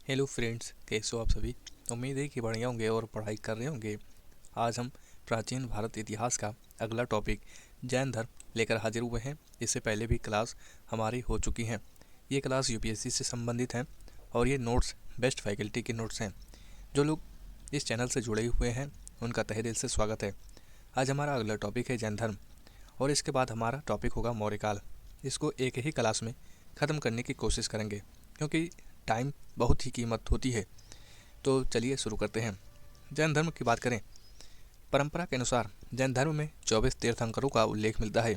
Hello friends, कैसे हो आप सभी। उम्मीद है कि बढ़िया होंगे और पढ़ाई कर रहे होंगे। आज हम प्राचीन भारत इतिहास का अगला टॉपिक जैन धर्म लेकर हाजिर हुए हैं। इससे पहले भी क्लास हमारी हो चुकी हैं। ये क्लास यूपीएससी से संबंधित हैं और ये नोट्स बेस्ट फैकल्टी के नोट्स हैं। जो लोग इस चैनल से जुड़े हुए हैं उनका तहे दिल से स्वागत है। आज हमारा अगला टॉपिक है जैन धर्म और इसके बाद हमारा टॉपिक होगा मौर्यकाल। इसको एक ही क्लास में ख़त्म करने की कोशिश करेंगे क्योंकि टाइम बहुत ही कीमत होती है। तो चलिए शुरू करते हैं। जैन धर्म की बात करें, परंपरा के अनुसार जैन धर्म में 24 तीर्थंकरों का उल्लेख मिलता है।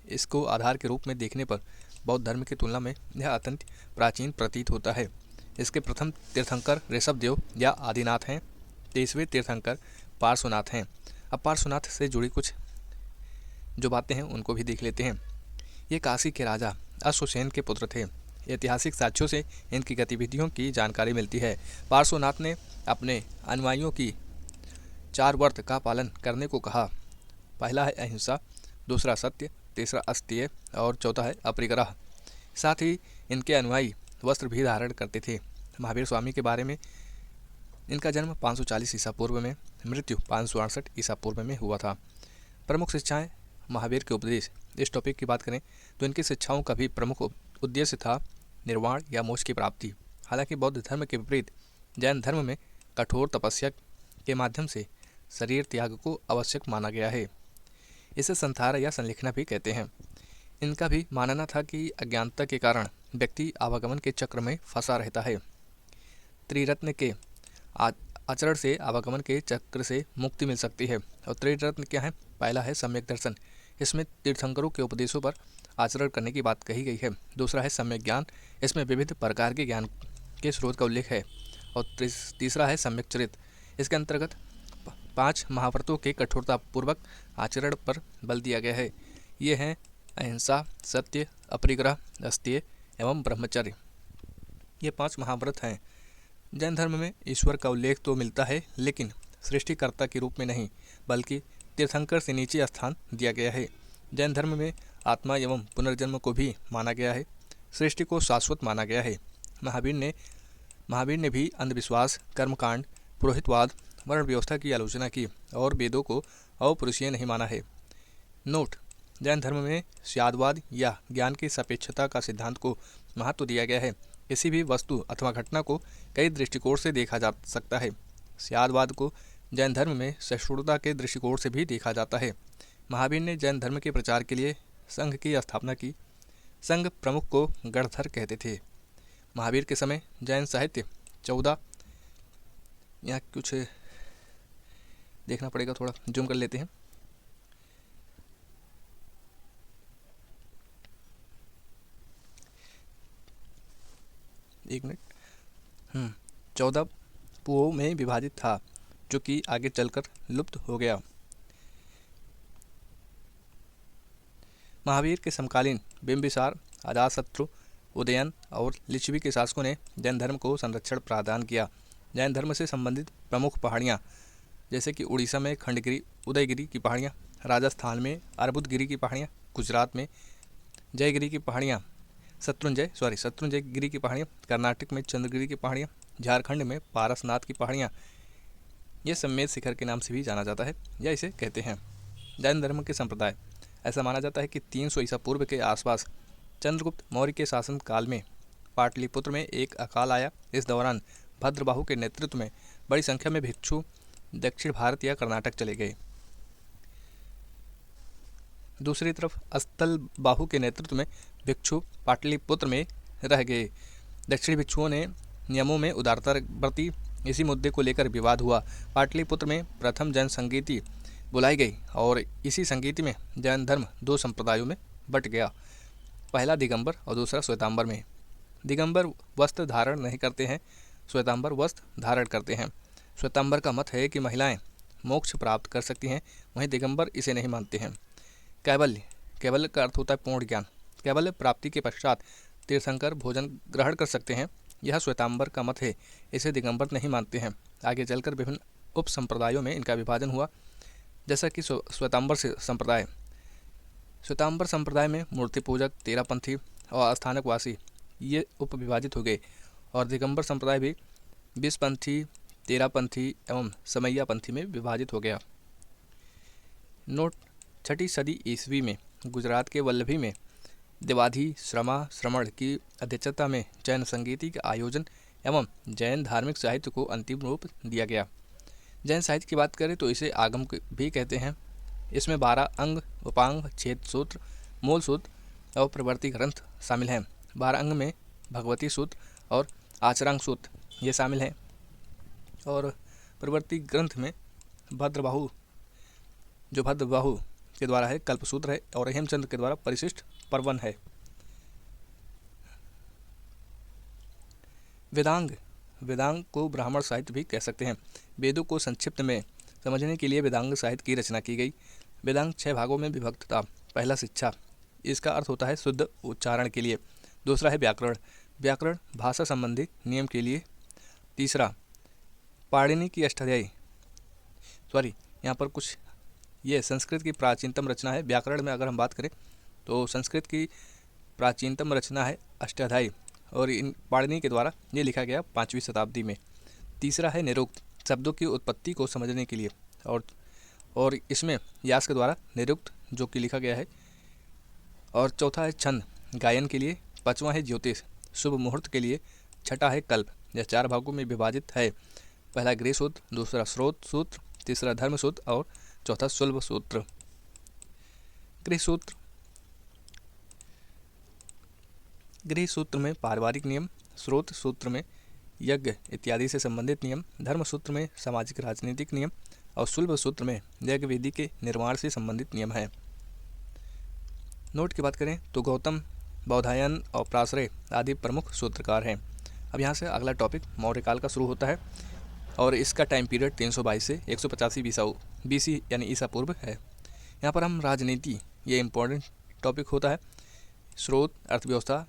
इसको आधार के रूप में देखने पर बौद्ध धर्म की तुलना में यह अत्यंत प्राचीन प्रतीत होता है। इसके प्रथम तीर्थंकर ऋषभदेव या आदिनाथ हैं। 23वें तीर्थंकर पार्श्वनाथ हैं। अब पार्श्वनाथ से जुड़ी कुछ जो बातें हैं उनको भी देख लेते हैं। ये काशी के राजा अश्वसेन के पुत्र थे। ऐतिहासिक साक्ष्यों से इनकी गतिविधियों की जानकारी मिलती है। पार्श्वनाथ ने अपने अनुयायियों की 4 व्रत का पालन करने को कहा। पहला है अहिंसा, दूसरा सत्य, तीसरा अस्तेय और चौथा है अपरिग्रह। साथ ही इनके अनुयायी वस्त्र भी धारण करते थे। महावीर स्वामी के बारे में, इनका जन्म 540 ईसा पूर्व में, मृत्यु 568 ईसा पूर्व में हुआ था। प्रमुख शिक्षाएं महावीर के उपदेश। इस टॉपिक की बात करें तो इनकी शिक्षाओं का भी प्रमुख उद्देश्य था निर्वाण या मोक्ष की प्राप्ति। हालांकि बौद्ध धर्म के विपरीत जैन धर्म में कठोर तपस्या के माध्यम से शरीर त्याग को आवश्यक माना गया है। इसे संथार या संलिखना भी कहते हैं। इनका भी मानना था कि अज्ञानता के कारण व्यक्ति आवागमन के चक्र में फंसा रहता है। त्रिरत्न के आचरण से आवागमन के चक्र से मुक्ति मिल सकती है। और त्रिरत्न क्या है? पहला है सम्यक दर्शन, इसमें तीर्थंकरों के उपदेशों पर आचरण करने की बात कही गई है। दूसरा है सम्यक ज्ञान, इसमें विविध प्रकार के ज्ञान के स्रोत का उल्लेख है। और तीसरा है सम्यक चरित्र, इसके अंतर्गत 5 महाव्रतों के कठोरतापूर्वक आचरण पर बल दिया गया है। ये हैं अहिंसा, सत्य, अपरिग्रह, अस्तेय एवं ब्रह्मचर्य। ये 5 महाव्रत हैं। जैन धर्म में ईश्वर का उल्लेख तो मिलता है, लेकिन सृष्टिकर्ता के रूप में नहीं, बल्कि तीर्थंकर से नीचे स्थान दिया गया है। जैन धर्म में आत्मा एवं पुनर्जन्म को भी माना गया है। सृष्टि को शाश्वत माना गया है। महावीर ने भी अंधविश्वास, कर्मकांड, पुरोहितवाद, वर्ण व्यवस्था की आलोचना की और वेदों को अपरुषीय नहीं माना है। नोट: जैन धर्म में स्यादवाद या ज्ञान की सापेक्षता का सिद्धांत को महत्व दिया गया है। किसी भी वस्तु अथवा घटना को कई दृष्टिकोण से देखा जा सकता है। स्यादवाद को जैन धर्म में सहिष्णुता के दृष्टिकोण से भी देखा जाता है। महावीर ने जैन धर्म के प्रचार के लिए संघ की स्थापना की। संघ प्रमुख को गणधर कहते थे। महावीर के समय जैन साहित्य 14, यहाँ कुछ देखना पड़ेगा, थोड़ा जूम कर लेते हैं। एक मिनट। 14 पुओं में विभाजित था, जो कि आगे चलकर लुप्त हो गया। महावीर के समकालीन बिंबिसार, अजातशत्रु, उदयन और लिच्छवी के शासकों ने जैन धर्म को संरक्षण प्रदान किया। जैन धर्म से संबंधित प्रमुख पहाड़ियाँ जैसे कि उड़ीसा में खंडगिरी, उदयगिरी की पहाड़ियाँ, राजस्थान में अर्बुदगिरी की पहाड़ियाँ, गुजरात में जयगिरी की पहाड़ियाँ, शत्रुंजय गिरी की पहाड़ियाँ, कर्नाटक में चंद्रगिरी की पहाड़ियाँ, झारखंड में पारसनाथ की पहाड़ियाँ। ये सम्मेद शिखर के नाम से भी जाना जाता है या इसे कहते हैं। जैन धर्म के संप्रदाय, ऐसा माना जाता है कि 300 ईसा पूर्व के आसपास चंद्रगुप्त मौर्य के शासन काल में पाटलिपुत्र में एक अकाल आया। इस दौरान भद्रबाहु के नेतृत्व में बड़ी संख्या में भिक्षु दक्षिण भारत या कर्नाटक चले गए। दूसरी तरफ अस्तलबाहु के नेतृत्व में भिक्षु पाटलिपुत्र में रह गए। दक्षिणी भिक्षुओं ने नियमों में उदारता बरती। इसी मुद्दे को लेकर विवाद हुआ। पाटलिपुत्र में प्रथम जैन संगीति बुलाई गई और इसी संगीति में जैन धर्म 2 संप्रदायों में बट गया। पहला दिगंबर और दूसरा श्वेतांबर में। दिगंबर वस्त्र धारण नहीं करते हैं, श्वेतांबर वस्त्र धारण करते हैं। श्वेतांबर का मत है कि महिलाएं मोक्ष प्राप्त कर सकती हैं, वहीं दिगंबर इसे नहीं मानते हैं। कैवल्य का अर्थ होता है पूर्ण ज्ञान। कैवल्य प्राप्ति के पश्चात तीर्थंकर भोजन ग्रहण कर सकते हैं, यह श्वेतांबर का मत है, इसे दिगंबर नहीं मानते हैं। आगे चलकर विभिन्न उप संप्रदायों में इनका विभाजन हुआ, जैसा कि श्वेतांबर संप्रदाय। श्वेतांबर संप्रदाय में मूर्ति पूजक, तेरापंथी और स्थानकवासी ये उपविभाजित हो गए। और दिगंबर संप्रदाय भी 20पंथी, 13पंथी एवं समैया पंथी में विभाजित हो गया। नोट, 6ठी सदी ईस्वी में गुजरात के वल्लभी में देवाधी श्रमण की अध्यक्षता में जैन संगीति का आयोजन एवं जैन धार्मिक साहित्य को अंतिम रूप दिया गया। जैन साहित्य की बात करें तो इसे आगम भी कहते हैं। इसमें 12 अंग, उपांग, छेद सूत्र, मूल सूत्र और प्रवृत्ति ग्रंथ शामिल हैं। 12 अंग में भगवती सूत्र और आचरांग सूत्र ये शामिल हैं और प्रवृत्ति ग्रंथ में भद्रबाहु के द्वारा है कल्पसूत्र है और हेमचंद्र के द्वारा परिशिष्ट पर्वन है। वेदांग को ब्राह्मण साहित्य भी कह सकते हैं। वेदों को संक्षिप्त में समझने के लिए वेदांग साहित्य की रचना की गई। वेदांग 6 भागों में विभक्त था। पहला शिक्षा, इसका अर्थ होता है शुद्ध उच्चारण के लिए। दूसरा है व्याकरण भाषा संबंधी नियम के लिए। तीसरा पाणिनि की अष्टाध्यायी, यहाँ पर कुछ ये संस्कृत की प्राचीनतम रचना है। व्याकरण में अगर हम बात करें तो संस्कृत की प्राचीनतम रचना है अष्टाध्यायी और इन पाणिनि के द्वारा ये लिखा गया 5वीं शताब्दी में। तीसरा है निरुक्त, शब्दों की उत्पत्ति को समझने के लिए और इसमें व्यास के द्वारा निरुक्त जो कि लिखा गया है। और चौथा है छंद, गायन के लिए। 5वां है ज्योतिष, शुभ मुहूर्त के लिए। 6ठा है कल्प, यह 4 भागों में विभाजित है। पहला गृह सूत्र, दूसरा स्रोत सूत्र, तीसरा धर्म सूत्र और चौथा शुल्ब सूत्र। गृह सूत्र में पारिवारिक नियम, स्रोत सूत्र में यज्ञ इत्यादि से संबंधित नियम, धर्म सूत्र में सामाजिक राजनीतिक नियम और शुल्ब सूत्र में यज्ञ वेदी के निर्माण से संबंधित नियम है। नोट की बात करें तो गौतम, बौधायन और प्राश्रय आदि प्रमुख सूत्रकार हैं। अब यहाँ से अगला टॉपिक मौर्यकाल का शुरू होता है और इसका टाइम पीरियड 322 से 185 BC यानी ईसा पूर्व है। यहाँ पर हम राजनीति, ये इम्पोर्टेंट टॉपिक होता है। स्रोत, अर्थव्यवस्था,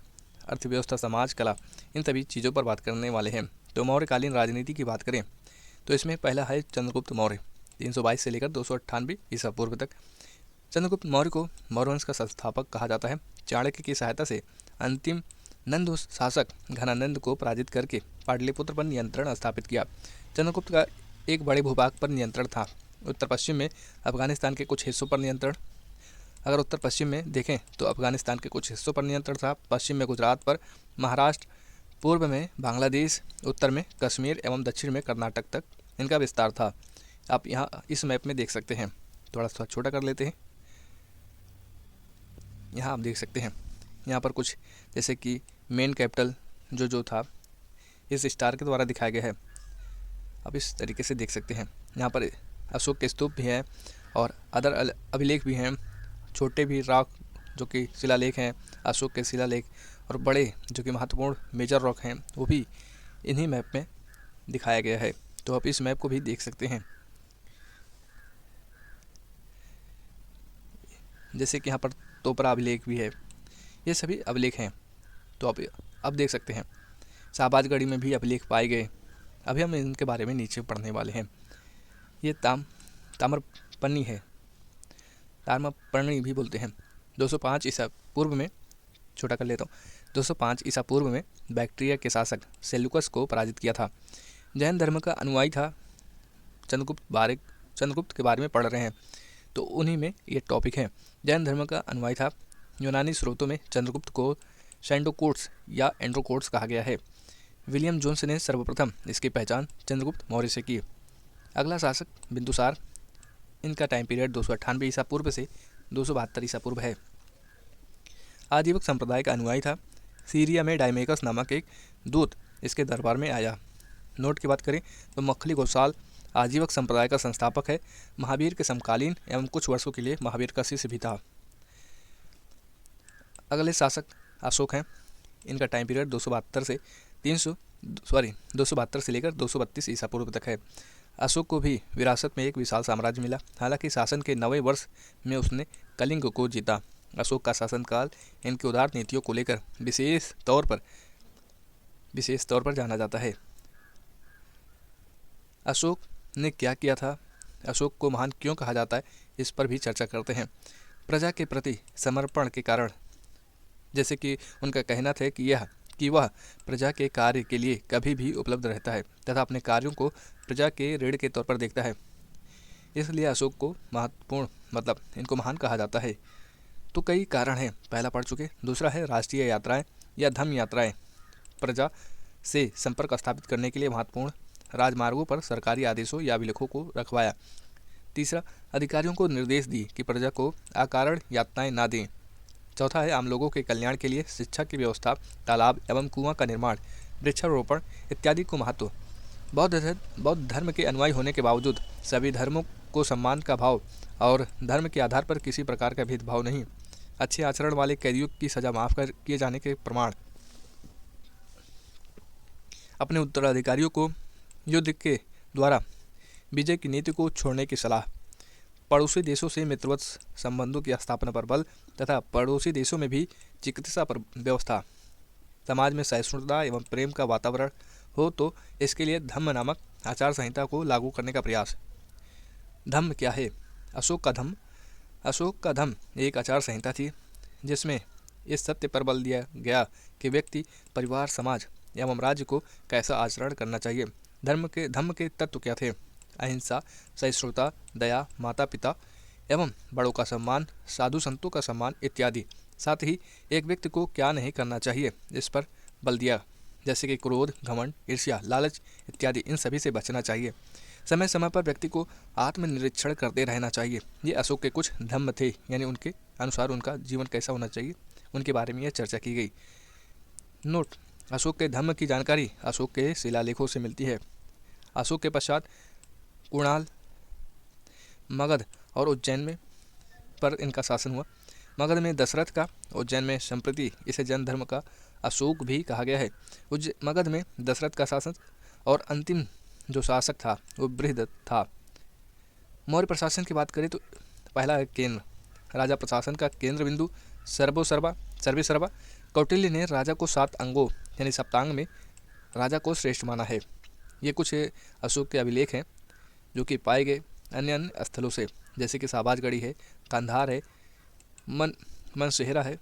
समाज, कला, इन सभी चीज़ों पर बात करने वाले हैं। तो मौर्यकालीन राजनीति की बात करें तो इसमें पहला है चंद्रगुप्त मौर्य, 322 से लेकर 298 ईसा पूर्व तक। चंद्रगुप्त मौर्य को मौर्यवंश का संस्थापक कहा जाता है। चाणक्य की सहायता से अंतिम नंद शासक घनानंद को पराजित करके पाटलिपुत्र पर नियंत्रण स्थापित किया। चंद्रगुप्त का एक बड़े भूभाग पर नियंत्रण था। उत्तर पश्चिम में अफगानिस्तान के कुछ हिस्सों पर नियंत्रण, अगर उत्तर पश्चिम में देखें तो अफगानिस्तान के कुछ हिस्सों पर नियंत्रण था। पश्चिम में गुजरात पर, महाराष्ट्र, पूर्व में बांग्लादेश, उत्तर में कश्मीर एवं दक्षिण में कर्नाटक तक इनका विस्तार था। आप यहाँ इस मैप में देख सकते हैं। थोड़ा सा छोटा कर लेते हैं। यहाँ आप देख सकते हैं, यहाँ पर कुछ जैसे कि मेन कैपिटल जो था इस स्टार के द्वारा दिखाया गया है। आप इस तरीके से देख सकते हैं। यहाँ पर अशोक के स्तूप भी हैं और अदर अभिलेख भी हैं, छोटे भी रॉक जो कि शिलालेख हैं, अशोक के शिलालेख, और बड़े जो कि महत्वपूर्ण मेजर रॉक हैं वो भी इन्हीं मैप में दिखाया गया है। तो आप इस मैप को भी देख सकते हैं। जैसे कि यहाँ पर तोपरा अभिलेख भी है, ये सभी अभिलेख हैं। तो आप अब देख सकते हैं शाहबाजगढ़ी में भी अभिलेख पाए गए। अभी हम इनके बारे में नीचे पढ़ने वाले हैं। ये ताम्रपर्णी है, ताम्रपर्णी भी बोलते हैं। 205 ईसा पूर्व में, छोटा कर लेता हूँ, 205 ईसा पूर्व में बैक्ट्रिया के शासक सेल्यूकस को पराजित किया था। जैन धर्म का अनुयायी था। चंद्रगुप्त के बारे में पढ़ रहे हैं तो उन्हीं में ये टॉपिक है। जैन धर्म का अनुयायी था। यूनानी स्रोतों में चंद्रगुप्त को सैंडोकोट्स या एंड्रोकोट्स कहा गया है। विलियम जोन्स ने सर्वप्रथम इसकी पहचान चंद्रगुप्त मौर्य से की। अगला शासक बिंदुसार, इनका टाइम पीरियड 298 ईसा पूर्व से 272 ईसा पूर्व है। आजीवक संप्रदाय का अनुयायी था। सीरिया में डायमेकस नामक एक दूत इसके दरबार में आया। नोट की बात करें तो मखली गोसाल आजीवक संप्रदाय का संस्थापक है। महावीर के समकालीन एवं कुछ वर्षों के लिए महावीर का शिष्य भी था। अगले शासक अशोक हैं। इनका टाइम पीरियड 272 से लेकर 232 ईसा पूर्व तक है। अशोक को भी विरासत में एक विशाल साम्राज्य मिला। हालांकि शासन के 90 वर्ष में उसने कलिंग को जीता। अशोक का शासनकाल इनकी उदार नीतियों को लेकर विशेष तौर पर जाना जाता है। अशोक ने क्या किया था, अशोक को महान क्यों कहा जाता है, इस पर भी चर्चा करते हैं। प्रजा के प्रति समर्पण के कारण, जैसे कि उनका कहना था कि यह कि वह प्रजा के कार्य के लिए कभी भी उपलब्ध रहता है तथा अपने कार्यों को प्रजा के ऋण के तौर पर देखता है। इसलिए अशोक को महत्वपूर्ण मतलब इनको महान कहा जाता है। तो कई कारण हैं, पहला पढ़ चुके। दूसरा है राष्ट्रीय यात्राएं या धर्म यात्राएं, प्रजा से संपर्क स्थापित करने के लिए महत्वपूर्ण राजमार्गों पर सरकारी आदेशों या अभिलेखों को रखवाया। तीसरा, अधिकारियों को निर्देश दी कि प्रजा को अकारण यातनाएं ना दें। चौथा है आम लोगों के कल्याण के लिए शिक्षा की व्यवस्था, तालाब एवं कुआं का निर्माण, वृक्षारोपण इत्यादि को महत्व। बौद्ध धर्म के अनुयायी होने के बावजूद सभी धर्मों को सम्मान का भाव और धर्म के आधार पर किसी प्रकार का भेदभाव नहीं। अच्छे आचरण वाले कैदियों की सजा माफ कर किए जाने के प्रमाण। अपने उत्तराधिकारियों को युद्ध के द्वारा विजय की नीति को छोड़ने की सलाह। पड़ोसी देशों से मित्रवत संबंधों की स्थापना पर बल तथा पड़ोसी देशों में भी चिकित्सा पर व्यवस्था। समाज में सहिष्णुता एवं प्रेम का वातावरण हो तो इसके लिए धम्म नामक आचार संहिता को लागू करने का प्रयास। धम्म क्या है? अशोक का धम्म एक आचार संहिता थी जिसमें इस सत्य पर बल दिया गया कि व्यक्ति, परिवार, समाज एवं राज्य को कैसा आचरण करना चाहिए। धम्म के तत्व क्या थे? अहिंसा, सहिष्णुता, दया, माता पिता एवं बड़ों का सम्मान, साधु संतों का सम्मान इत्यादि। साथ ही एक व्यक्ति को क्या नहीं करना चाहिए इस पर बल दिया, जैसे कि क्रोध, घमंड, ईर्ष्या, लालच इत्यादि, इन सभी से बचना चाहिए। समय समय पर व्यक्ति को आत्मनिरीक्षण करते रहना चाहिए। ये अशोक के कुछ धम्म थे, यानी उनके अनुसार उनका जीवन कैसा होना चाहिए, उनके बारे में यह चर्चा की गई। नोट: अशोक के धम्म की जानकारी अशोक के शिलालेखों से मिलती है। अशोक के पश्चात कुणाल, मगध और उज्जैन में पर इनका शासन हुआ। मगध में दशरथ का, उज्जैन में संप्रति इसे जैन धर्म का अशोक भी कहा गया है। मगध में दशरथ का शासन और अंतिम जो शासक था वो बृहदत्त था। मौर्य प्रशासन की बात करें तो पहला है केंद्र। राजा प्रशासन का केंद्र बिंदु सर्वे सर्वा। कौटिल्य ने राजा को 7 अंगों यानी सप्तांग में राजा को श्रेष्ठ माना है। ये कुछ अशोक के अभिलेख हैं जो कि पाए गए अन्य स्थलों से, जैसे कि साबाजगढ़ी है, कंधार है, मनसेहरा है,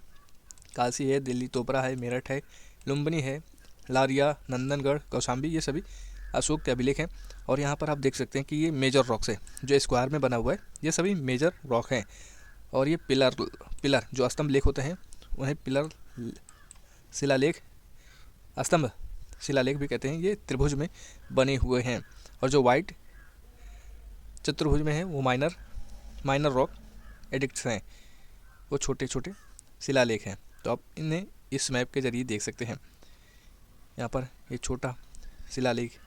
कालसी है, दिल्ली तोपरा है, मेरठ है, लुम्बिनी है, लारिया, नंदनगढ़, कौशाम्बी, ये सभी अशोक के अभिलेख हैं। और यहाँ पर आप देख सकते हैं कि ये मेजर रॉक्स है जो स्क्वायर में बना हुआ है, ये सभी मेजर रॉक हैं। और ये पिलर जो स्तंभ लेख होते हैं उन्हें पिलर शिलालेख, स्तंभ शिलालेख भी कहते हैं। ये त्रिभुज में बने हुए हैं और जो वाइट चतुर्भुज में है वो माइनर रॉक एडिक्ट्स हैं, वो छोटे छोटे शिलालेख हैं। तो आप इन्हें इस मैप के जरिए देख सकते हैं। यहाँ पर ये छोटा शिलालेख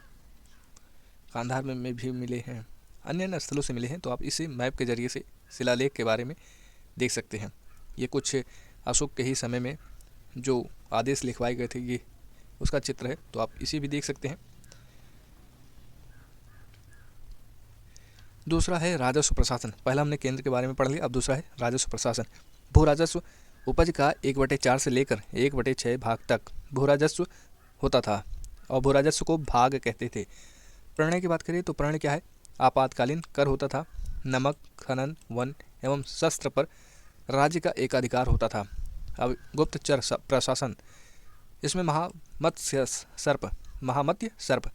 कांधार में भी मिले हैं, अन्य स्थलों से मिले हैं। तो आप इसे मैप के जरिए से शिलालेख के बारे में देख सकते हैं। ये कुछ अशोक के ही समय में जो आदेश लिखवाए गए थे ये उसका चित्र है, तो आप इसे भी देख सकते हैं। दूसरा है राजस्व प्रशासन। पहला हमने केंद्र के बारे में पढ़ लिया, अब दूसरा है राजस्व प्रशासन। भू राजस्व उपज का 1/4 से लेकर 1/6 भाग तक भू राजस्व होता था और भू राजस्व को भाग कहते थे। प्रणय की बात करें तो प्रणय क्या है? आपातकालीन कर होता था। नमक, खनन, वन एवं शस्त्र पर राज्य का एकाधिकार होता था। अब गुप्तचर प्रशासन, इसमें महामत्स्य सर्प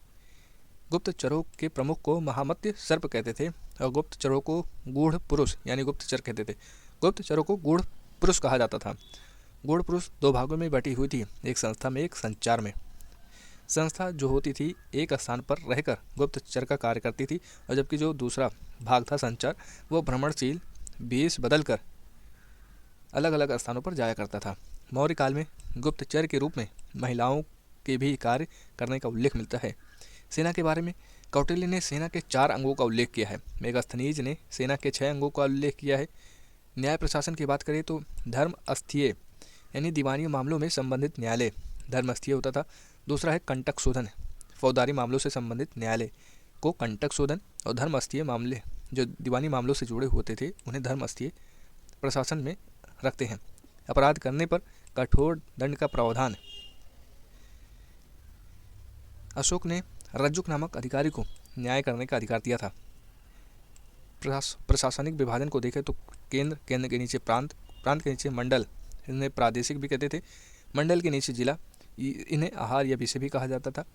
गुप्तचरों के प्रमुख को महामत्स्य सर्प कहते थे और गुप्तचरों को गूढ़ पुरुष यानी गुप्तचर कहते थे। गुप्तचरों को गूढ़ पुरुष कहा जाता था। गूढ़ पुरुष 2 भागों में बटी हुई थी, एक संस्था में, एक संचार में। संस्था जो होती थी एक स्थान पर रहकर गुप्तचर का कार्य करती थी और जबकि जो दूसरा भाग था संचार, वो भ्रमणशील वेश बदलकर अलग अलग स्थानों पर जाया करता था। मौर्य काल में गुप्तचर के रूप में महिलाओं के भी कार्य करने का उल्लेख मिलता है। सेना के बारे में कौटिल्य ने सेना के 4 अंगों का उल्लेख किया है। मेगास्थनीज ने सेना के 6 अंगों का उल्लेख किया है। न्याय प्रशासन की बात करें तो धर्मस्थीय यानी दीवानी मामलों में संबंधित न्यायालय धर्मस्थीय होता था। दूसरा है कंटक शोधन, फौजदारी मामलों से संबंधित न्यायालय को कंटक शोधन, और धर्मस्थीय मामले जो दीवानी मामलों से जुड़े होते थे उन्हें धर्मस्थीय प्रशासन में रखते हैं। अपराध करने पर कठोर दंड का प्रावधान। अशोक ने रज्जुक नामक अधिकारी को न्याय करने का अधिकार दिया था। प्रशासनिक विभाजन को देखें तो केंद्र के नीचे प्रांत के नीचे मंडल, इन्हें प्रादेशिक भी कहते थे, मंडल के नीचे जिला, इन्हें आहार या विषय भी कहा जाता था।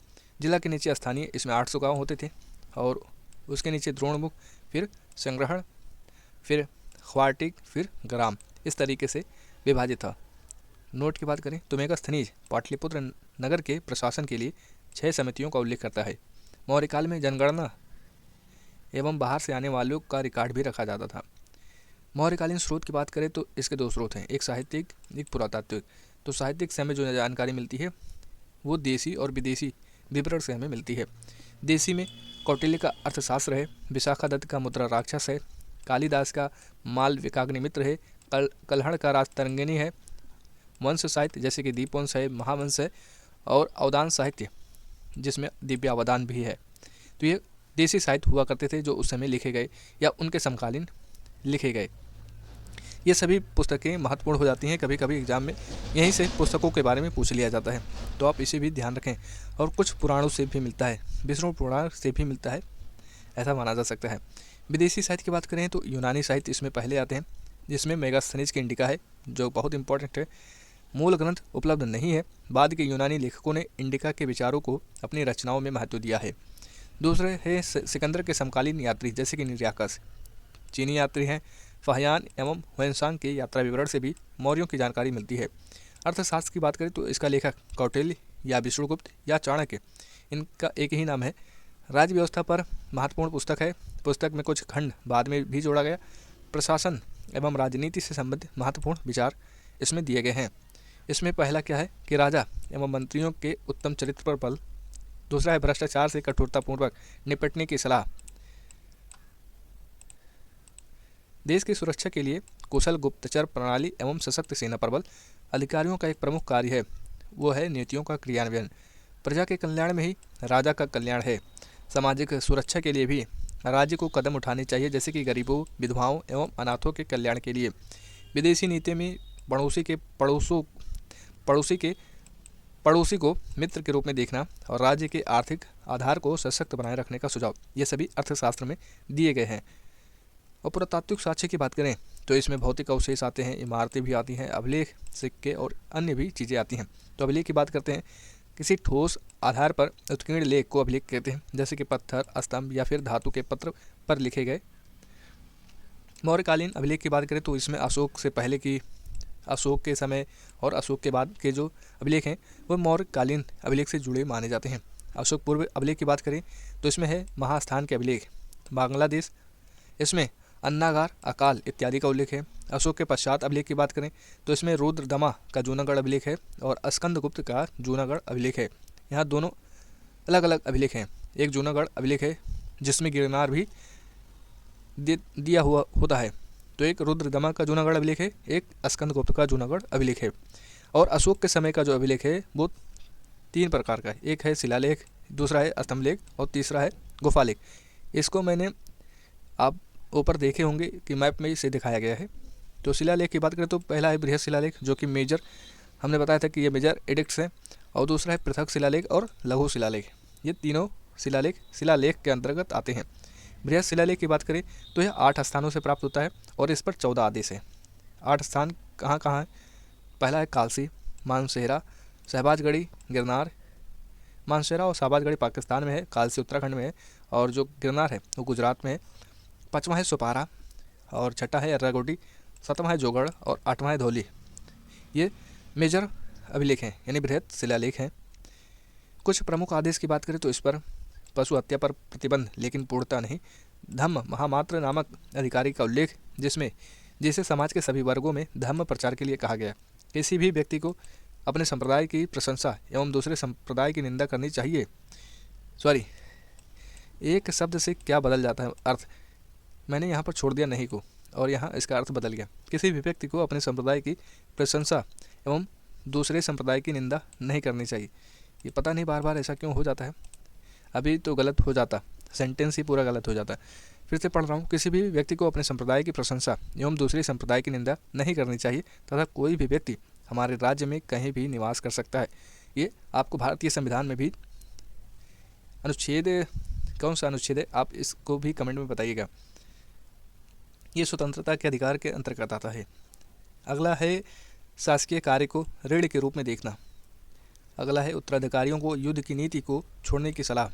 जिला के नीचे स्थानीय, इसमें 800 गाँव होते थे, और उसके नीचे द्रोणमुख, फिर संग्रहण, फिर ख्वाटिक, फिर ग्राम, इस तरीके से विभाजित था। नोट की बात करें तो मेगास्थनीज पाटलिपुत्र नगर के प्रशासन के लिए 6 समितियों का उल्लेख करता है। मौर्य काल में जनगणना एवं बाहर से आने वालों का रिकॉर्ड भी रखा जाता था। मौर्यकालीन स्रोत की बात करें तो इसके 2 स्रोत हैं, एक साहित्यिक, एक पुरातात्विक। तो साहित्यिक से हमें जो जानकारी मिलती है वो देसी और विदेशी विवरण से हमें मिलती है। देसी में कौटिल्य का अर्थशास्त्र है, विशाखा दत्त का मुद्रा राक्षस है, कालिदास का मालविकाग्निमित्र है, कल्हड़ का राजतरंगिणी है, वंश साहित्य जैसे कि दीपवंश है, महावंश है, और अवदान साहित्य जिसमें दिव्यावदान भी है। तो ये देसी साहित्य हुआ करते थे जो उस समय लिखे गए या उनके समकालीन लिखे गए। ये सभी पुस्तकें महत्वपूर्ण हो जाती हैं, कभी कभी एग्जाम में यहीं से पुस्तकों के बारे में पूछ लिया जाता है, तो आप इसे भी ध्यान रखें। और कुछ पुराणों से भी मिलता है, विष्णु पुराण से भी मिलता है, ऐसा माना जा सकता है। विदेशी साहित्य की बात करें तो यूनानी साहित्य इसमें पहले आते हैं, जिसमें मेगास्थनीज की इंडिका है जो बहुत इंपॉर्टेंट है। मूल ग्रंथ उपलब्ध नहीं है, बाद के यूनानी लेखकों ने इंडिका के विचारों को अपनी रचनाओं में महत्व दिया है। दूसरे है सिकंदर के समकालीन यात्री जैसे कि निर्याकस, चीनी यात्री हैं। फाहियान एवं हुएनसांग के यात्रा विवरण से भी मौर्यों की जानकारी मिलती है। अर्थशास्त्र की बात करें तो इसका लेखक कौटिल्य या विष्णुगुप्त या चाणक्य, इनका एक ही नाम है। राज्य व्यवस्था पर महत्वपूर्ण पुस्तक है, पुस्तक में कुछ खंड बाद में भी जोड़ा गया। प्रशासन एवं राजनीति से संबंधित महत्वपूर्ण विचार इसमें दिए गए हैं। इसमें पहला क्या है कि राजा एवं मंत्रियों के उत्तम चरित्र पर बल, दूसरा है भ्रष्टाचार से कठोरतापूर्वक निपटने की सलाह, देश की सुरक्षा के लिए कुशल गुप्तचर प्रणाली एवं सशक्त सेना पर बल। अधिकारियों का एक प्रमुख कार्य है वो है नीतियों का क्रियान्वयन, प्रजा के कल्याण में ही राजा का कल्याण है। सामाजिक सुरक्षा के लिए भी राज्य को कदम उठाने चाहिए, जैसे कि गरीबों, विधवाओं एवं अनाथों के कल्याण के लिए। विदेशी नीति में पड़ोसी को मित्र के रूप में देखना और राज्य के आर्थिक आधार को सशक्त बनाए रखने का सुझाव, ये सभी अर्थशास्त्र में दिए गए हैं। और पुरातात्विक साक्ष्य की बात करें तो इसमें भौतिक अवशेष आते हैं, इमारतें भी आती हैं, अभिलेख, सिक्के और अन्य भी चीज़ें आती हैं। तो अभिलेख की बात करते हैं, किसी ठोस आधार पर उत्कीर्ण लेख को अभिलेख कहते हैं, जैसे कि पत्थर, स्तंभ या फिर धातु के पत्र पर लिखे गए। मौर्यकालीन अभिलेख की बात करें तो इसमें अशोक से पहले की, अशोक के समय और अशोक के बाद के जो अभिलेख हैं वो मौर्यकालीन अभिलेख से जुड़े माने जाते हैं। अशोक पूर्व अभिलेख की बात करें तो इसमें है महास्थान के अभिलेख, बांग्लादेश, इसमें अन्नागार, अकाल इत्यादि का उल्लेख है। अशोक के पश्चात अभिलेख की बात करें तो इसमें रुद्रदमा का जूनागढ़ अभिलेख है और स्कंदगुप्त का जूनागढ़ अभिलेख है। यहाँ दोनों अलग अलग अभिलेख हैं। एक जूनागढ़ अभिलेख है जिसमें गिरनार भी दिया हुआ होता है, तो एक रुद्रदमा का जूनागढ़ अभिलेख है, एक स्कंदगुप्त का जूनागढ़ अभिलेख है। और अशोक के समय का जो अभिलेख है वो 3 प्रकार का है, एक है शिलालेख, दूसरा है स्तंभलेख और तीसरा है गुफालेख। इसको मैंने आप ऊपर देखे होंगे कि मैप में इसे दिखाया गया है। तो शिलालेख की बात करें तो पहला है बृहद शिलालेख जो कि मेजर, हमने बताया था कि ये मेजर एडिक्ट्स हैं, और दूसरा है पृथक शिलालेख और लघु शिलालेख। ये तीनों शिलालेख के अंतर्गत आते हैं। बृहद शिलालेख की बात करें तो यह 8 स्थानों से प्राप्त होता है और इस पर 14 आदेश है। 8 स्थान कहाँ कहाँ है? पहला है कालसी, मानसेरा, शहबाजगढ़ी, गिरनार। मानसेरा और शहबाजगढ़ी पाकिस्तान में है, कालसी उत्तराखंड में है, और जो गिरनार है वो गुजरात में है। 5वां है सुपारा और 6ठा है एर्रागोडी, 7वां है जोगढ़ और 8वां है धौली। ये मेजर अभिलेख हैं यानी बृहद शिलालेख हैं। कुछ प्रमुख आदेश की बात करें तो इस पर पशु हत्या पर प्रतिबंध, लेकिन पूर्णता नहीं। धम्म महामात्र नामक अधिकारी का उल्लेख, जिसे समाज के सभी वर्गों में धर्म प्रचार के लिए कहा गया। किसी भी व्यक्ति को अपने संप्रदाय की प्रशंसा एवं दूसरे संप्रदाय की निंदा करनी चाहिए। एक शब्द से क्या बदल जाता है अर्थ, मैंने यहाँ पर छोड़ दिया नहीं को और यहाँ इसका अर्थ बदल गया। किसी भी व्यक्ति को अपने संप्रदाय की प्रशंसा एवं दूसरे संप्रदाय की निंदा नहीं करनी चाहिए। ये पता नहीं बार बार ऐसा क्यों हो जाता है, अभी तो गलत हो जाता, सेंटेंस ही पूरा गलत हो जाता है। फिर से पढ़ रहा हूँ, किसी भी व्यक्ति को अपने संप्रदाय की प्रशंसा एवं दूसरे संप्रदाय की निंदा नहीं करनी चाहिए तथा कोई भी व्यक्ति हमारे राज्य में कहीं भी निवास कर सकता है। ये आपको भारतीय संविधान में भी अनुच्छेद, कौन सा अनुच्छेद है आप इसको भी कमेंट में बताइएगा। ये स्वतंत्रता के अधिकार के अंतर्गत आता है। अगला है शासकीय कार्य को ऋण के रूप में देखना। अगला है उत्तराधिकारियों को युद्ध की नीति को छोड़ने की सलाह।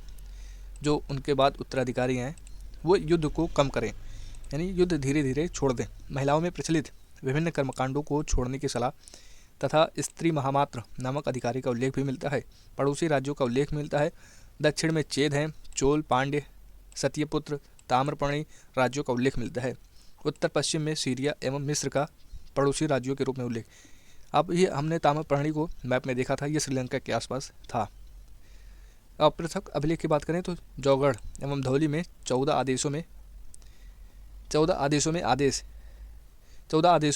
जो उनके बाद उत्तराधिकारी हैं वो युद्ध को कम करें, यानी युद्ध धीरे धीरे छोड़ दें। महिलाओं में प्रचलित विभिन्न कर्मकांडों को छोड़ने की सलाह तथा स्त्री महामात्र नामक अधिकारी का उल्लेख भी मिलता है। पड़ोसी राज्यों का उल्लेख मिलता है। दक्षिण में चेद हैं, चोल, पांड्य, सत्यपुत्र, ताम्रपर्णी राज्यों का उल्लेख मिलता है। उत्तर पश्चिम में सीरिया एवं मिस्र का पड़ोसी राज्यों के रूप में उल्लेख। अब ये हमने ताम्रपर्णी को मैप में देखा था, ये श्रीलंका के आसपास था। अब पृथक अभिलेख की बात करें तो जौगढ़ एवं धौली में 14 आदेशों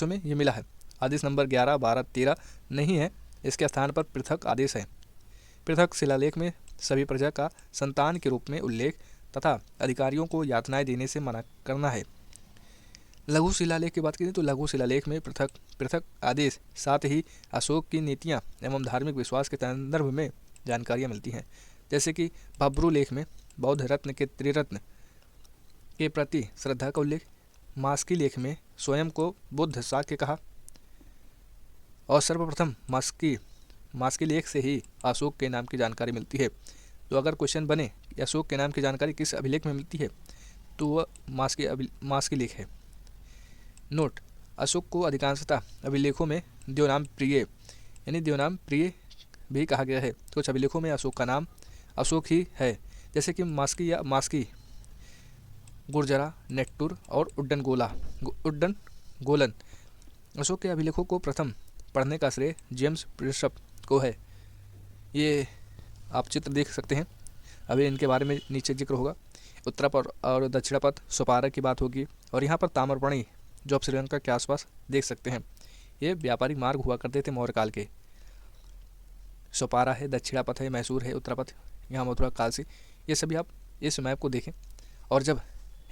में ये मिला है। आदेश नंबर 11, 12, 13 नहीं है, इसके स्थान पर पृथक आदेश है। पृथक शिलालेख में सभी प्रजा का संतान के रूप में उल्लेख तथा अधिकारियों को यातनाएं देने से मना करना है। लघु शिलालेख की बात करें तो लघु शिलालेख में पृथक आदेश, साथ ही अशोक की नीतियाँ एवं धार्मिक विश्वास के संदर्भ में जानकारियाँ मिलती हैं। जैसे कि भब्रू लेख में बौद्ध रत्न के त्रिरत्न के प्रति श्रद्धा का उल्लेख, मास्की लेख में स्वयं को बुद्ध शाक्य कहा, और सर्वप्रथम मास्की लेख से ही अशोक के नाम की जानकारी मिलती है। तो अगर क्वेश्चन बने अशोक के नाम की जानकारी किस अभिलेख में मिलती है तो वह मास्की लेख है। नोट: अशोक को अधिकांशतः अभिलेखों में देवनाम प्रिय भी कहा गया है। कुछ अभिलेखों में अशोक का नाम अशोक ही है, जैसे कि मास्की, गुर्जरा, नेट्टूर और उड्डन गोलन। अशोक के अभिलेखों को प्रथम पढ़ने का श्रेय जेम्स प्रिंसप को है। ये आप चित्र देख सकते हैं, अभी इनके बारे में नीचे जिक्र होगा। उत्तरापथ और दक्षिणापथ सोपारा की बात होगी, और यहाँ पर ताम्रपर्णी जो आप श्रीलंका के आसपास देख सकते हैं, ये व्यापारिक मार्ग हुआ करते थे मौर्य काल के। सोपारा है, दक्षिणापथ है, मैसूर है, उत्तरापथ यहाँ मथुरा काल से। ये सभी आप इस मैप को देखें, और जब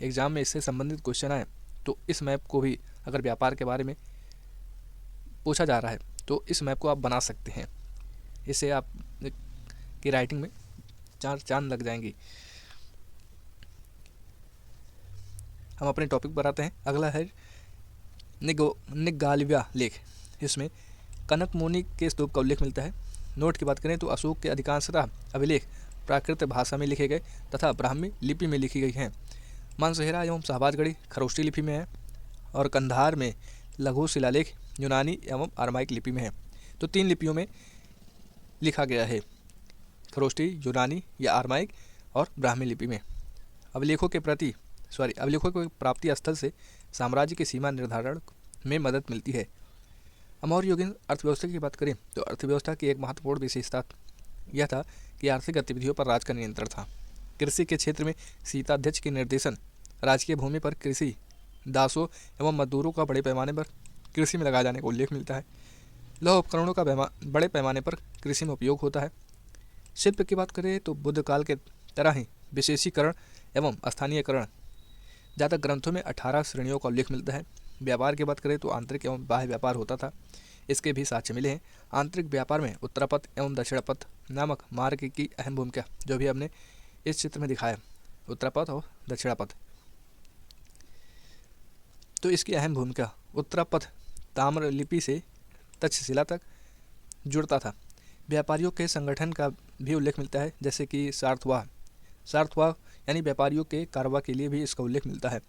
एग्ज़ाम में इससे संबंधित क्वेश्चन आए तो इस मैप को भी अगर व्यापार के बारे में पूछा जा रहा है तो इस मैप को आप बना सकते हैं। इससे आप की राइटिंग में चार चांद लग जाएंगी। हम अपने टॉपिक पर आते हैं। अगला है निगालव्या लेख। इसमें कनक मुनि के स्तूप का उल्लेख मिलता है। नोट की बात करें तो अशोक के अधिकांशतः अभिलेख प्राकृत भाषा में लिखे गए तथा ब्राह्मी लिपि में लिखी गई हैं। मानसहेरा एवं शाहबाजगढ़ी खरोष्टी लिपि में है, और कंधार में लघु शिलालेख यूनानी एवं अरमाइक लिपि में है। तो 3 लिपियों में लिखा गया है, खरोष्टी, यूनानी या अरमाइक और ब्राह्मी लिपि में। अभिलेखों के प्राप्ति स्थल से साम्राज्य की सीमा निर्धारण में मदद मिलती है। मौर्य युगीन अर्थव्यवस्था की बात करें तो अर्थव्यवस्था की एक महत्वपूर्ण विशेषता यह था कि आर्थिक गतिविधियों पर राज का नियंत्रण था। कृषि के क्षेत्र में सीताध्यक्ष के निर्देशन, राजकीय भूमि पर कृषि दासों एवं मजदूरों का बड़े पैमाने पर कृषि में लगाए जाने का उल्लेख मिलता है। लौह उपकरणों का बड़े पैमाने पर कृषि में उपयोग होता है। शिल्प की बात करें तो बुद्ध काल के तरह ही विशेषीकरण एवं स्थानीयकरण ज़्यादा ग्रंथों में 18 श्रेणियों का उल्लेख मिलता है। व्यापार की बात करें तो आंतरिक एवं बाह्य व्यापार होता था, इसके भी साक्ष्य मिले हैं। आंतरिक व्यापार में उत्तरापथ एवं दक्षिणापथ नामक मार्ग की अहम भूमिका, जो भी हमने इस चित्र में दिखाया, उत्तरापथ और दक्षिणापथ, तो इसकी अहम भूमिका। उत्तरापथ ताम्र लिपि से तक्षशिला तक जुड़ता था। व्यापारियों के संगठन का भी उल्लेख मिलता है, जैसे कि सार्थवाह यानी व्यापारियों के कारवा के लिए भी इसका उल्लेख मिलता है।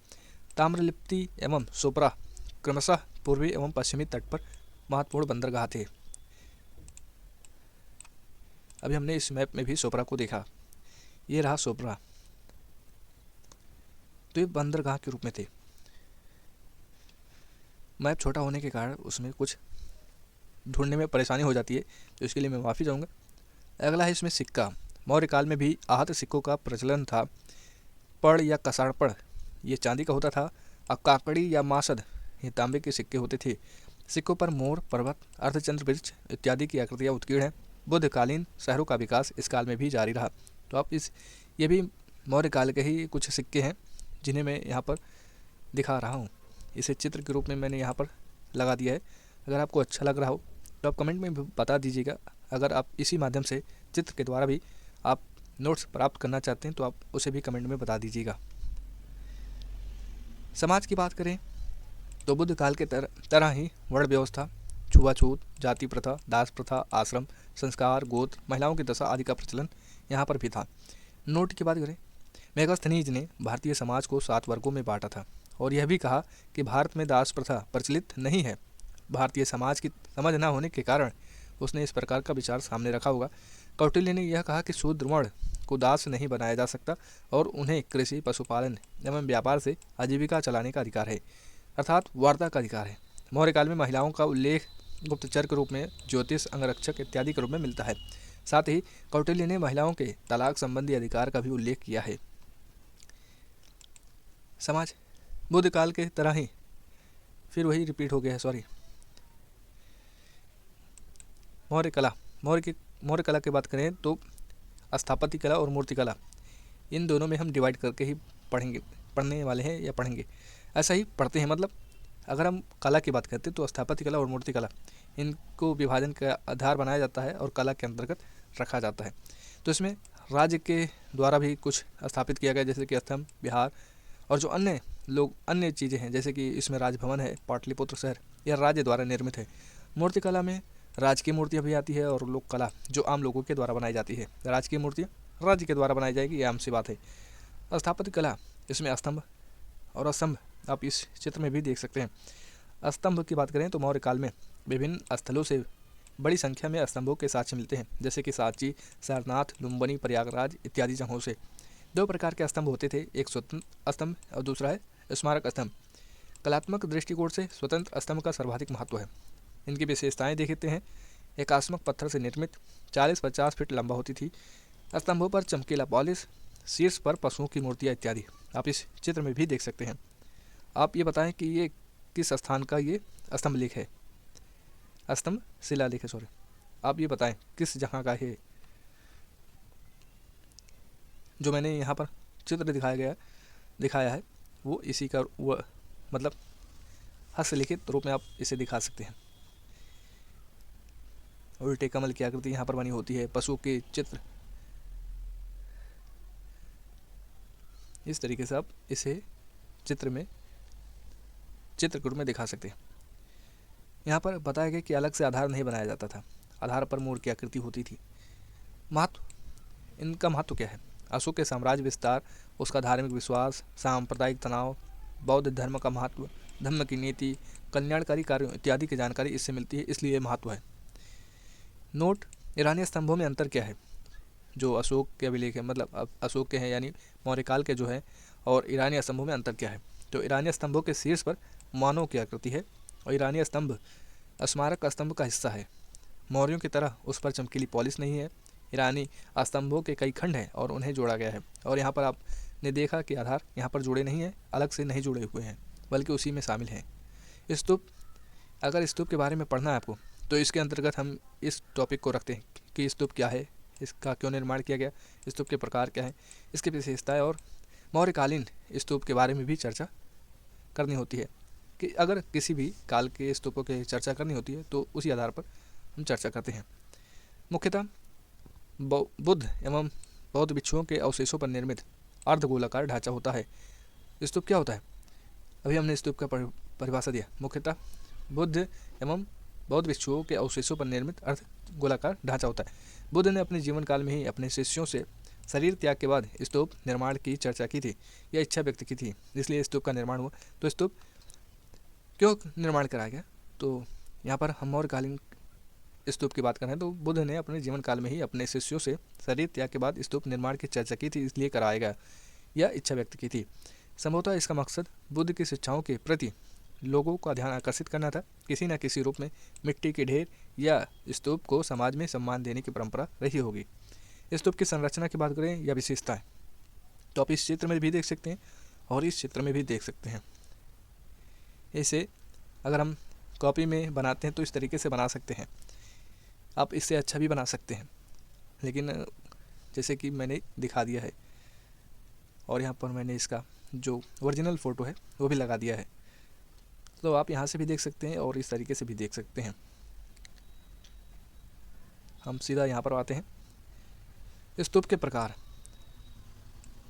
ताम्रलिप्ति एवं सोपरा क्रमशः पूर्वी एवं पश्चिमी तट पर महत्वपूर्ण बंदरगाह थे। अभी हमने इस मैप में भी सोपरा को देखा, ये रहा सोपरा, तो ये बंदरगाह के रूप में थे। मैप छोटा होने के कारण उसमें कुछ ढूंढने में परेशानी हो जाती है, तो इसके लिए मैं माफ़ी चाहूँगा। अगला है इसमें सिक्का। मौर्य काल में भी आहत सिक्कों का प्रचलन था। पड़ या कसाड़पड़ ये चांदी का होता था, और काकड़ी या मासद ये तांबे के सिक्के होते थे। सिक्कों पर मोर, पर्वत, अर्धचंद्र, वृक्ष इत्यादि की आकृतियाँ उत्कीर्ण हैं। बुद्धकालीन शहरों का विकास इस काल में भी जारी रहा। तो आप ये भी मौर्य काल के ही कुछ सिक्के हैं जिन्हें मैं यहाँ पर दिखा रहा हूँ। इसे चित्र के रूप में मैंने यहाँ पर लगा दिया है। अगर आपको अच्छा लग रहा हो तो आप कमेंट में बता दीजिएगा। अगर आप इसी माध्यम से चित्र के द्वारा भी आप नोट्स प्राप्त करना चाहते हैं तो आप उसे भी कमेंट में बता दीजिएगा। समाज की बात करें तो बुद्ध काल के तरह ही वर्ण व्यवस्था, छुआछूत, जाति प्रथा, दास प्रथा, आश्रम, संस्कार, गोत्र, महिलाओं की दशा आदि का प्रचलन यहाँ पर भी था। नोट की बात करें, मेगास्थनीज ने भारतीय समाज को 7 वर्गों में बांटा था और यह भी कहा कि भारत में दास प्रथा प्रचलित नहीं है। भारतीय समाज की समझ न होने के कारण उसने इस प्रकार का विचार सामने रखा होगा। कौटिल्य ने यह कहा कि शूद्र वर्ण को दास नहीं बनाया जा सकता और उन्हें कृषि, पशुपालन एवं व्यापार से आजीविका चलाने का अधिकार है, अर्थात वार्ता का अधिकार है। मौर्य काल में महिलाओं का उल्लेख गुप्तचर के रूप में, ज्योतिष, अंगरक्षक इत्यादि के रूप में मिलता है। साथ ही कौटिल्य ने महिलाओं के तलाक संबंधी अधिकार का भी उल्लेख किया है। समाज बुद्ध काल के तरह ही फिर वही रिपीट हो गया है, सॉरी। मौर्य कला की बात करें तो स्थापत्य कला और मूर्ति कला, इन दोनों में हम डिवाइड करके ही पढ़ने वाले हैं या पढ़ेंगे। ऐसा ही पढ़ते हैं, मतलब अगर हम कला की बात करते हैं तो स्थापत्य कला और मूर्ति कला, इनको विभाजन का आधार बनाया जाता है और कला के अंतर्गत रखा जाता है। तो इसमें राज्य के द्वारा भी कुछ स्थापित किया गया, जैसे कि स्तंभ, विहार और जो अन्य चीज़ें हैं, जैसे कि इसमें राजभवन है, पाटलिपुत्र शहर, यह राज्य द्वारा निर्मित है। मूर्ति कला में राजकीय मूर्तियाँ भी आती है और लोक कला जो आम लोगों के द्वारा बनाई जाती है। राजकीय मूर्तियाँ राज्य के द्वारा बनाई जाएगी, ये आम सी बात है। स्थापत्य कला, इसमें स्तंभ और स्तंभ आप इस चित्र में भी देख सकते हैं। स्तंभ की बात करें तो मौर्य काल में विभिन्न स्थलों से बड़ी संख्या में स्तंभों के साक्ष्य मिलते हैं, जैसे कि सांची, सारनाथ, लुम्बिनी, प्रयागराज इत्यादि जगहों से। 2 प्रकार के स्तंभ होते थे, एक स्वतंत्र स्तंभ और दूसरा है स्मारक स्तंभ। कलात्मक दृष्टिकोण से स्वतंत्र स्तंभ का सर्वाधिक महत्व है। इनकी विशेषताएं देखते हैं। एकास्मक पत्थर से निर्मित, 40-50 फीट लंबा होती थी। स्तंभों पर चमकीला पॉलिश, शीर्ष पर पशुओं की मूर्तियाँ इत्यादि आप इस चित्र में भी देख सकते हैं। आप ये बताएं कि ये किस स्थान का ये स्तंभ लेख है, स्तंभ शिलालेख है, सॉरी। आप ये बताएं किस जगह का है। जो मैंने यहाँ पर चित्र दिखाया है वो इसी का मतलब हस्तलिखित रूप में आप इसे दिखा सकते हैं। उल्टे कमल की आकृति यहाँ पर बनी होती है, पशु के चित्र, इस तरीके से आप इसे चित्र के रूप में दिखा सकते हैं। यहाँ पर बताया गया कि अलग से आधार नहीं बनाया जाता था, आधार पर मोर की आकृति होती थी। महत्व, इनका महत्व क्या है? अशोक के साम्राज्य विस्तार, उसका धार्मिक विश्वास, सांप्रदायिक तनाव, बौद्ध धर्म का महत्व, धर्म की नीति, कल्याणकारी कार्यों इत्यादि की जानकारी इससे मिलती है, इसलिए ये महत्व है। नोट, ईरानी स्तंभों में अंतर क्या है? जो अशोक के अभिलेख है, मतलब अशोक के हैं यानी मौर्य काल के जो है, और ईरानी स्तंभों में अंतर क्या है? तो ईरानी स्तंभों के शीर्ष पर मानव की आकृति है और ईरानी स्तंभ स्मारक स्तंभ का हिस्सा है। मौर्यों की तरह उस पर चमकीली पॉलिश नहीं है। ईरानी स्तंभों के कई खंड हैं और उन्हें जोड़ा गया है, और यहाँ पर आपने देखा कि आधार यहाँ पर जुड़े नहीं हैं, अलग से नहीं जुड़े हुए हैं, बल्कि उसी में शामिल हैं। स्तूप, अगर स्तूप के बारे में पढ़ना है आपको तो इसके अंतर्गत हम इस टॉपिक को रखते हैं कि स्तूप क्या है, इसका क्यों निर्माण किया गया, स्तूप के प्रकार क्या हैं, इसकी विशेषताएं, और मौर्यकालीन स्तूप के बारे में भी चर्चा करनी होती है। कि अगर किसी भी काल के स्तूपों की चर्चा करनी होती है तो उसी आधार पर हम चर्चा करते हैं। मुख्यतः बुद्ध एवं बौद्ध भिक्षुओं के अवशेषों पर निर्मित अर्धगोलाकार ढांचा होता है। स्तूप क्या होता है? अभी हमने स्तूप का परिभाषा दिया। मुख्यतः बुद्ध एवं बौद्ध भिक्षुओं के अवशेषों पर निर्मित अर्धगोलाकार ढांचा होता है। बुद्ध ने अपने जीवन काल में ही अपने शिष्यों से शरीर त्याग के बाद स्तूप निर्माण की चर्चा की थी या इच्छा व्यक्त की थी, इसलिए स्तूप का निर्माण हुआ। तो स्तूप क्यों निर्माण कराया गया? तो यहाँ पर हम मौर्यकालीन स्तूप की बात कर रहे हैं, तो बुद्ध ने अपने जीवन काल में ही अपने शिष्यों से शरीर त्याग के बाद स्तूप निर्माण की चर्चा की थी, इसलिए कराया गया या इच्छा व्यक्त की थी। संभवतः इसका मकसद बुद्ध की शिक्षाओं के प्रति लोगों का ध्यान आकर्षित करना था। किसी न किसी रूप में मिट्टी के ढेर या स्तूप को समाज में सम्मान देने की परंपरा रही होगी। स्तूप की संरचना की बात करें या विशेषताएं, तो आप इस चित्र में भी देख सकते हैं और इस चित्र में भी देख सकते हैं। इसे अगर हम कॉपी में बनाते हैं तो इस तरीके से बना सकते हैं, आप इससे अच्छा भी बना सकते हैं, लेकिन जैसे कि मैंने दिखा दिया है, और यहाँ पर मैंने इसका जो ओरिजिनल फ़ोटो है वो भी लगा दिया है, तो आप यहाँ से भी देख सकते हैं और इस तरीके से भी देख सकते हैं। हम सीधा यहाँ पर आते हैं। स्तूप के प्रकार,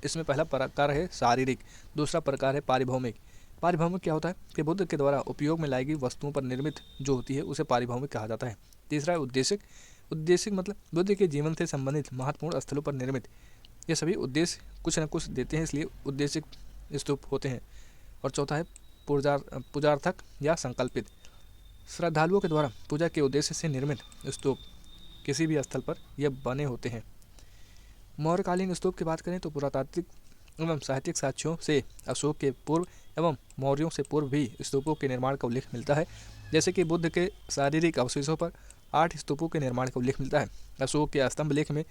इसमें पहला प्रकार है शारीरिक, दूसरा प्रकार है पारिभौमिक। पारिभौमिक क्या होता है कि बुद्ध के द्वारा उपयोग में लाई गई वस्तुओं पर निर्मित जो होती है उसे पारिभौमिक कहा जाता है। तीसरा है उद्देशिक, उद्देश्य मतलब बुद्ध के जीवन से संबंधित महत्वपूर्ण स्थलों पर निर्मित। ये सभी उद्देश्य कुछ न कुछ देते हैं, इसलिए उद्देश्य स्तूप होते हैं। और चौथा है पूजार्थक या संकल्पित। श्रद्धालुओं के द्वारा पूजा के उद्देश्य से निर्मित स्तूप किसी भी स्थल पर यह बने होते हैं। मौर्यकालीन स्तूप की बात करें तो पुरातात्विक एवं साहित्यिक साक्ष्यों से अशोक के पूर्व एवं मौर्यों से पूर्व भी स्तूपों के निर्माण का उल्लेख मिलता है। जैसे कि बुद्ध के शारीरिक अवशेषों पर 8 स्तूपों के निर्माण का उल्लेख मिलता है। अशोक के स्तंभ लेख में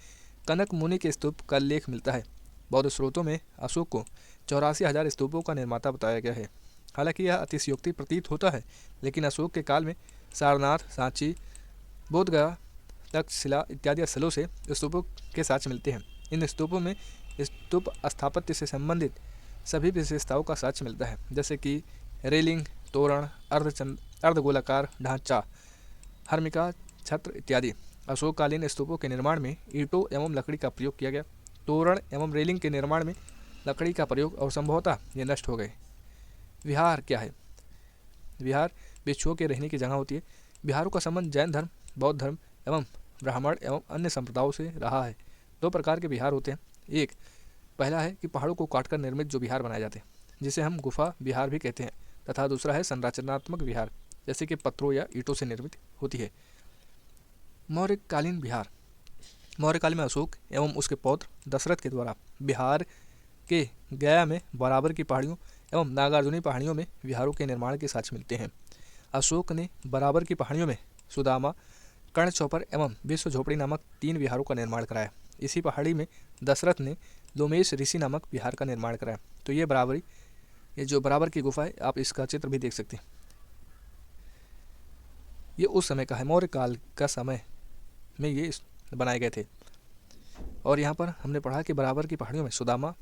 कनक मुनि के स्तूप का लेख मिलता है। बौद्ध स्रोतों में अशोक को 84,000 स्तूपों का निर्माता बताया गया है। हालांकि यह अतिशयोक्ति प्रतीत होता है, लेकिन अशोक के काल में सारनाथ, सांची, बोधगया, तक्षशिला इत्यादि स्थलों से स्तूपों के साक्ष्य मिलते हैं। इन स्तूपों में स्तूप स्थापत्य से संबंधित सभी विशेषताओं का साक्ष्य मिलता है, जैसे कि रेलिंग, तोरण, अर्धगोलाकार ढांचा, हर्मिका, छत्र इत्यादि। अशोककालीन स्तूपों के निर्माण में ईंटों एवं लकड़ी का प्रयोग किया गया। तोरण एवं रेलिंग के निर्माण में लकड़ी का प्रयोग और संभवतः ये नष्ट हो गए। विहार क्या है? विहार भिक्षुओं के रहने की जगह होती है। विहारों का संबंध जैन धर्म, बौद्ध धर्म एवं ब्राह्मण एवं अन्य संप्रदायों से रहा है। 2 प्रकार के विहार होते हैं। एक पहला है कि पहाड़ों को काटकर निर्मित जो विहार बनाए जाते हैं, जिसे हम गुफा विहार भी कहते हैं, तथा दूसरा है संरचनात्मक विहार, जैसे कि पत्थरों या ईंटों से निर्मित होती है। मौर्यकालीन विहार। मौर्यकाल में अशोक एवं उसके पौत्र दशरथ के द्वारा बिहार के गया में बराबर की पहाड़ियों एवं नागार्जुनी पहाड़ियों में विहारों के निर्माण के साक्ष्य मिलते हैं। अशोक ने बराबर की पहाड़ियों में सुदामा, कर्ण चौपर एवं विश्व झोपड़ी नामक 3 विहारों का निर्माण कराया। इसी पहाड़ी में दशरथ ने लोमेश ऋषि नामक विहार का निर्माण कराया। तो ये जो बराबर की गुफा है, आप इसका चित्र भी देख सकते हैं। ये उस समय का है, मौर्य काल का समय में ये बनाए गए थे। और यहाँ पर हमने पढ़ा कि बराबर की पहाड़ियों में सुदामा,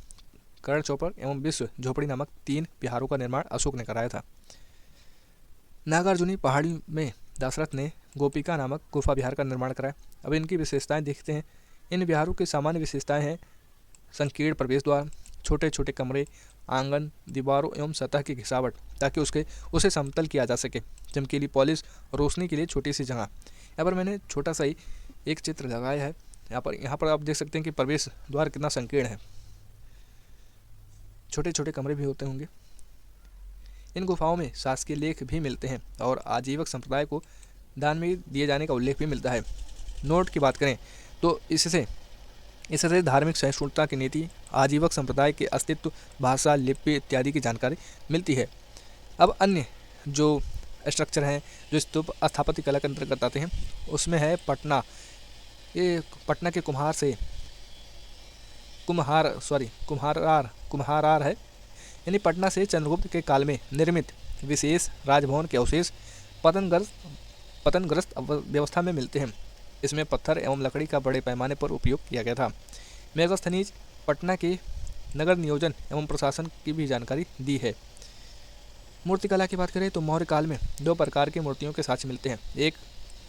कर्ण चौपर एवं विश्व झोपड़ी नामक 3 विहारों का निर्माण अशोक ने कराया था। नागार्जुनी पहाड़ी में दशरथ ने गोपिका नामक गुफा विहार का निर्माण कराया। अब इनकी विशेषताएं देखते हैं। इन विहारों की सामान्य विशेषताएं हैं संकीर्ण प्रवेश द्वार, छोटे छोटे कमरे, आंगन, दीवारों एवं सतह की घिसावट, ताकि उसे समतल किया जा सके, चमकीली पॉलिश, रोशनी के लिए छोटी सी जगह। यहाँ पर मैंने छोटा सा ही एक चित्र लगाया है। यहाँ पर आप देख सकते हैं कि प्रवेश द्वार कितना संकीर्ण है। छोटे छोटे कमरे भी होते होंगे। इन गुफाओं में शासकीय लेख भी मिलते हैं और आजीवक संप्रदाय को दान में दिए जाने का उल्लेख भी मिलता है। नोट की बात करें तो इससे धार्मिक सहिष्णुता की नीति, आजीवक संप्रदाय के अस्तित्व, भाषा, लिपि इत्यादि की जानकारी मिलती है। अब अन्य जो स्ट्रक्चर हैं जो स्तूप स्थापत्य कला के अंतर्गत आते हैं, उसमें है पटना। ये पटना के कुम्हारार है, यानी पटना से चंद्रगुप्त के काल में निर्मित विशेष राजभवन के अवशेष पतनग्रस्त व्यवस्था में मिलते हैं। इसमें पत्थर एवं लकड़ी का बड़े पैमाने पर उपयोग किया गया था। मेगास्थनीज पटना के नगर नियोजन एवं प्रशासन की भी जानकारी दी है। मूर्तिकला की बात करें तो मौर्य काल में 2 प्रकार की मूर्तियों के साक्ष्य मिलते हैं। एक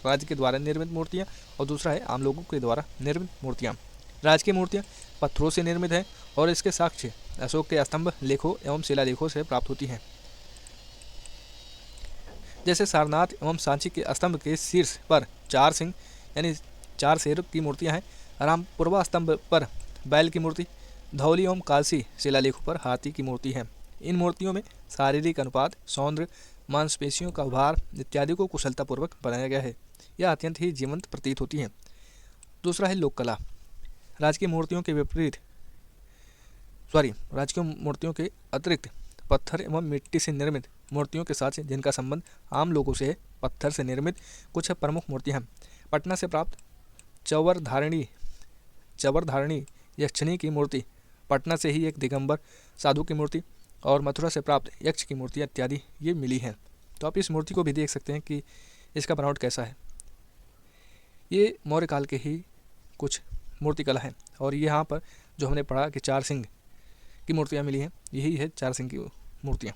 राज्य के द्वारा निर्मित मूर्तियाँ और दूसरा है आम लोगों के द्वारा निर्मित मूर्तियाँ। राजकीय मूर्तियाँ पत्थरों से निर्मित हैं और इसके साक्ष्य अशोक के स्तंभ लेखों एवं शिलालेखों से प्राप्त होती हैं। जैसे सारनाथ एवं सांची के स्तंभ के शीर्ष पर 4 सिंह यानी 4 शेर की मूर्तियां हैं। रामपुरवा स्तंभ पर बैल की मूर्ति, धौली एवं कालसी शिलालेखों पर हाथी की मूर्ति है। इन मूर्तियों में शारीरिक अनुपात, सौंदर्य, मांसपेशियों का उभार इत्यादि को कुशलतापूर्वक बनाया गया है। यह अत्यंत ही जीवंत प्रतीत होती हैं। दूसरा है लोक कला। राजकीय मूर्तियों के अतिरिक्त पत्थर एवं मिट्टी से निर्मित मूर्तियों के साथ जिनका संबंध आम लोगों से है, पत्थर से निर्मित कुछ प्रमुख मूर्तियाँ हैं। पटना से प्राप्त चवर धारणी यक्षिणी की मूर्ति, पटना से ही एक दिगंबर साधु की मूर्ति और मथुरा से प्राप्त यक्ष की मूर्ति इत्यादि ये मिली हैं। तो आप इस मूर्ति को भी देख सकते हैं कि इसका बनावट कैसा है। ये मौर्य काल के ही कुछ मूर्तिकला है। और यहाँ पर जो हमने पढ़ा कि 4 सिंह की मूर्तियाँ मिली हैं, यही है 4 सिंह की मूर्तियाँ।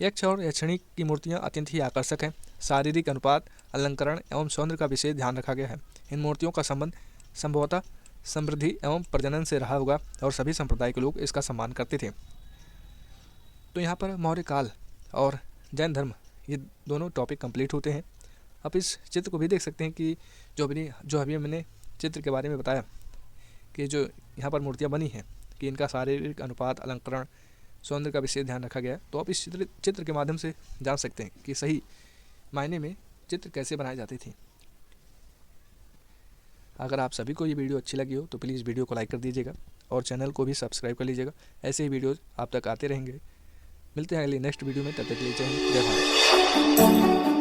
यक्ष और यक्षिणी की मूर्तियाँ अत्यंत ही आकर्षक हैं। शारीरिक अनुपात, अलंकरण एवं सौंदर्य का विशेष ध्यान रखा गया है। इन मूर्तियों का संबंध संभवतः समृद्धि एवं प्रजनन से रहा होगा और सभी संप्रदाय के लोग इसका सम्मान करते थे। तो यहाँ पर मौर्य काल और जैन धर्म ये दोनों टॉपिक कंप्लीट होते हैं। आप इस चित्र को भी देख सकते हैं कि जो अभी मैंने चित्र के बारे में बताया कि जो यहाँ पर मूर्तियाँ बनी हैं कि इनका शारीरिक अनुपात, अलंकरण, सौंदर्य का विशेष ध्यान रखा गया है। तो आप इस चित्र के माध्यम से जान सकते हैं कि सही मायने में चित्र कैसे बनाई जाती थी। अगर आप सभी को ये वीडियो अच्छी लगी हो तो प्लीज़ वीडियो को लाइक कर दीजिएगा और चैनल को भी सब्सक्राइब कर लीजिएगा। ऐसे ही वीडियोज़ आप तक आते रहेंगे। मिलते हैं अगली नेक्स्ट वीडियो में, तब तक के लिए जय हिंद, जय भारत।